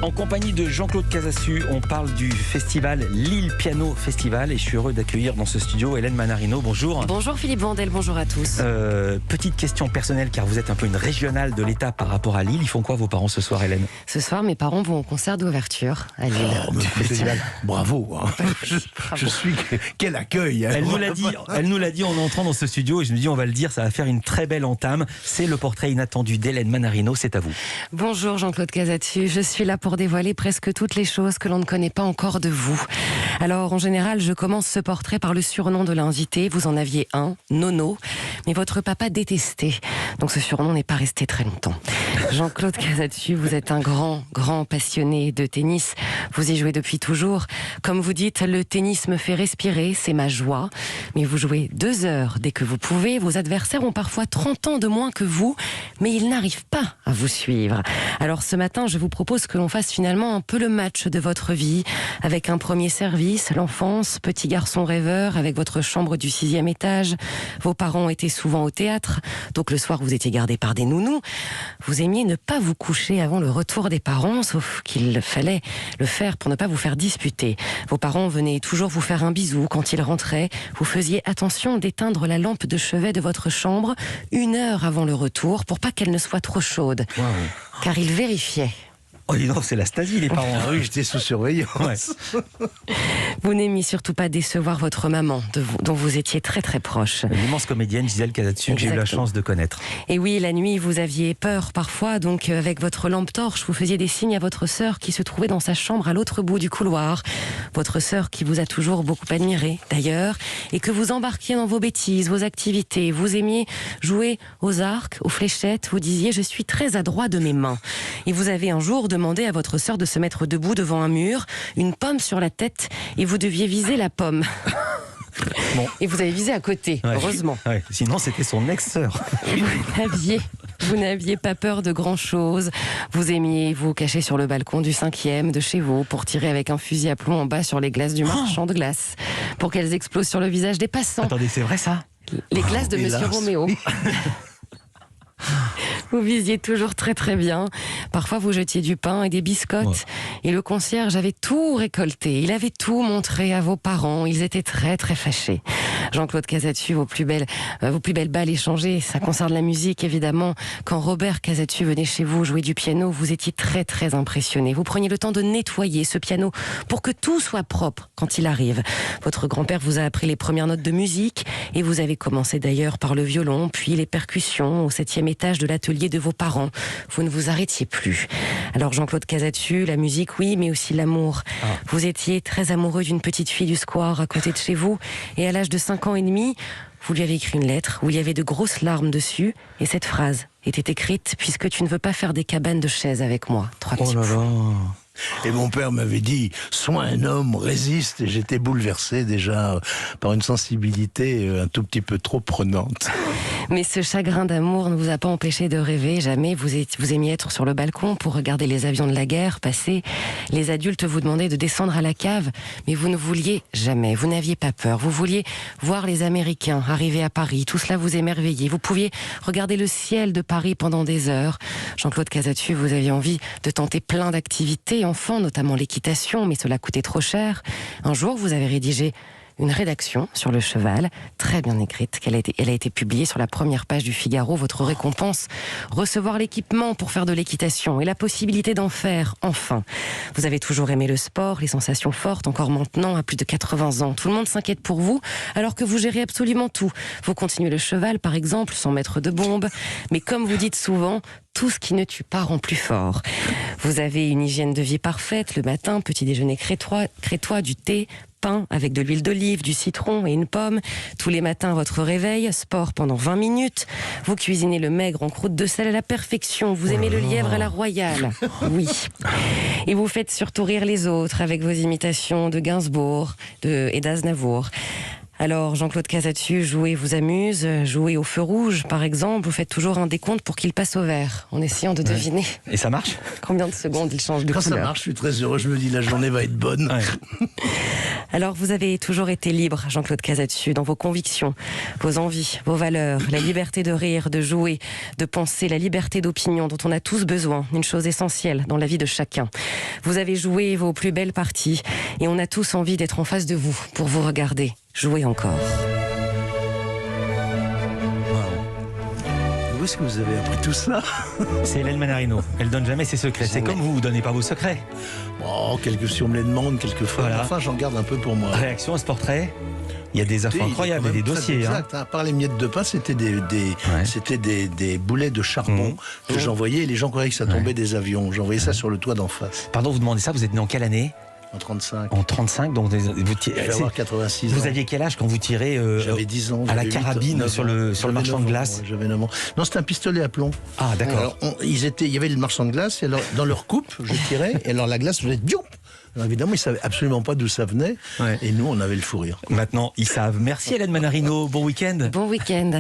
En compagnie de Jean-Claude Casassu, on parle du festival Lille Piano Festival et je suis heureux d'accueillir dans ce studio Hélène Manarino. Bonjour. Bonjour Philippe Vandel, bonjour à tous. Petite question personnelle car vous êtes un peu une régionale de l'État par rapport à Lille. Ils font quoi vos parents ce soir, Hélène? Ce soir, mes parents vont au concert d'ouverture à Lille. Oh, festival. Bravo, hein. Je suis... Quel accueil, hein. Elle nous l'a dit en entrant dans ce studio et je me dis on va le dire, ça va faire une très belle entame. C'est le portrait inattendu d'Hélène Manarino, c'est à vous. Bonjour Jean-Claude Casassu, je suis là pour dévoiler presque toutes les choses que l'on ne connaît pas encore de vous. Alors en général, je commence ce portrait par le surnom de l'invité. Vous en aviez un, Nono, mais votre papa détestait. Donc ce surnom n'est pas resté très longtemps. Jean-Claude Casassu, vous êtes un grand passionné de tennis. Vous y jouez depuis toujours. Comme vous dites, le tennis me fait respirer, c'est ma joie. Mais vous jouez 2 heures dès que vous pouvez. Vos adversaires ont parfois 30 ans de moins que vous, mais ils n'arrivent pas à vous suivre. Alors ce matin, je vous propose que l'on fasse finalement un peu le match de votre vie, avec un premier service, l'enfance, petit garçon rêveur, avec votre chambre du 6e étage. Vos parents étaient souvent au théâtre, donc le soir vous étiez gardé par des nounous. Vous aimiez ne pas vous coucher avant le retour des parents, sauf qu'il fallait le faire pour ne pas vous faire disputer. Vos parents venaient toujours vous faire un bisou quand ils rentraient. Vous faisiez attention d'éteindre la lampe de chevet de votre chambre 1 heure avant le retour pour pas qu'elle ne soit trop chaude. Wow. Car ils vérifiaient. Oh dis donc, c'est la Stasi les parents. Ah oui, j'étais sous surveillance. Ouais. Vous n'aimiez surtout pas décevoir votre maman, dont vous étiez très proche. L'immense comédienne Gisèle Casassu que j'ai eu la chance de connaître. Et oui, la nuit, vous aviez peur parfois, donc avec votre lampe torche, vous faisiez des signes à votre sœur qui se trouvait dans sa chambre à l'autre bout du couloir. Votre sœur qui vous a toujours beaucoup admiré, d'ailleurs, et que vous embarquiez dans vos bêtises, vos activités. Vous aimiez jouer aux arcs, aux fléchettes. Vous disiez « je suis très adroit de mes mains ». Et vous avez un jour demandé à votre sœur de se mettre debout devant un mur, une pomme sur la tête, et vous deviez viser la pomme. Bon. Et vous avez visé à côté, Ouais. heureusement. Ouais. Sinon, c'était son ex-sœur. Vous n'aviez pas peur de grand-chose. Vous aimiez vous cacher sur le balcon du 5e de chez vous pour tirer avec un fusil à plomb en bas sur les glaces du marchand de glace, pour qu'elles explosent sur le visage des passants. Attendez, c'est vrai ça? Les glaces de hélas. Monsieur Roméo. Vous visiez toujours très bien. Parfois, vous jetiez du pain et des biscottes. Ouais. Et le concierge avait tout récolté. Il avait tout montré à vos parents. Ils étaient très fâchés. Jean-Claude Casassu, vos plus belles balles échangées. Ça concerne la musique, évidemment. Quand Robert Casassu venait chez vous jouer du piano, vous étiez très impressionné. Vous preniez le temps de nettoyer ce piano pour que tout soit propre quand il arrive. Votre grand-père vous a appris les premières notes de musique et vous avez commencé d'ailleurs par le violon, puis les percussions au 7e étage de l'atelier de vos parents. Vous ne vous arrêtiez plus. Alors Jean-Claude Casassu, la musique, oui, mais aussi l'amour. Vous étiez très amoureux d'une petite fille du square à côté de chez vous, et à l'âge de 5 ans et demi, vous lui avez écrit une lettre où il y avait de grosses larmes dessus, et cette phrase était écrite « Puisque tu ne veux pas faire des cabanes de chaises avec moi ». 3 petits points. Et mon père m'avait dit « Sois un homme, résiste ». Et j'étais bouleversé déjà par une sensibilité un tout petit peu trop prenante. Mais ce chagrin d'amour ne vous a pas empêché de rêver. Jamais vous aimiez être sur le balcon pour regarder les avions de la guerre passer. Les adultes vous demandaient de descendre à la cave, mais vous ne vouliez jamais. Vous n'aviez pas peur. Vous vouliez voir les Américains arriver à Paris. Tout cela vous émerveillait. Vous pouviez regarder le ciel de Paris pendant des heures. Jean-Claude Casassu, vous aviez envie de tenter plein d'activités, enfants, notamment l'équitation, mais cela coûtait trop cher. Un jour, vous avez rédigé une rédaction sur le cheval, très bien écrite, elle a été publiée sur la première page du Figaro. Votre récompense, recevoir l'équipement pour faire de l'équitation et la possibilité d'en faire, enfin. Vous avez toujours aimé le sport, les sensations fortes, encore maintenant, à plus de 80 ans. Tout le monde s'inquiète pour vous, alors que vous gérez absolument tout. Vous continuez le cheval, par exemple, sans mettre de bombe. Mais comme vous dites souvent, tout ce qui ne tue pas rend plus fort. Vous avez une hygiène de vie parfaite, le matin, petit déjeuner crétois, du thé, pain avec de l'huile d'olive, du citron et une pomme. Tous les matins, votre réveil, sport pendant 20 minutes. Vous cuisinez le maigre en croûte de sel à la perfection. Vous aimez le lièvre à la royale. Oui. Et vous faites surtout rire les autres avec vos imitations de Gainsbourg et d'Aznavour. Alors, Jean-Claude Casassu, jouer vous amuse, jouer au feu rouge, par exemple, vous faites toujours un décompte pour qu'il passe au vert, en essayant de deviner. Et ça marche? Combien de secondes il change de couleur. Quand ça marche, je suis très heureux, je me dis la journée va être bonne. Ouais. Alors, vous avez toujours été libre, Jean-Claude Casassu, dans vos convictions, vos envies, vos valeurs, la liberté de rire, de jouer, de penser, la liberté d'opinion dont on a tous besoin, une chose essentielle dans la vie de chacun. Vous avez joué vos plus belles parties et on a tous envie d'être en face de vous pour vous regarder. Jouez encore. Où est-ce que vous avez appris tout ça? C'est Hélène Manarino. Elle donne jamais ses secrets. C'est comme vous donnez pas vos secrets. Oh, si on me les demande quelquefois. Voilà. Enfin, j'en garde un peu pour moi. Réaction à ce portrait. Il y a des infos incroyables et des dossiers. Exact. À part les miettes de pain, c'était des boulets de charbon que j'envoyais et les gens croyaient que ça tombait des avions. J'envoyais ça sur le toit d'en face. Pardon, vous demandez ça, vous êtes né en quelle année? En 35. En 35, donc Je vais avoir 86 ans. Vous aviez quel âge quand vous tirez J'avais 10 ans. à la 8, carabine sur le marchand de glace? J'avais 9 ans. Non, c'était un pistolet à plomb. Ah, d'accord. Alors, il y avait le marchand de glace, et alors, dans leur coupe, je tirais, et alors la glace faisait dioup. Alors évidemment, ils ne savaient absolument pas d'où ça venait, et nous, on avait le fou rire. Maintenant, ils savent. Merci Hélène Manarino, bon week-end. Bon week-end.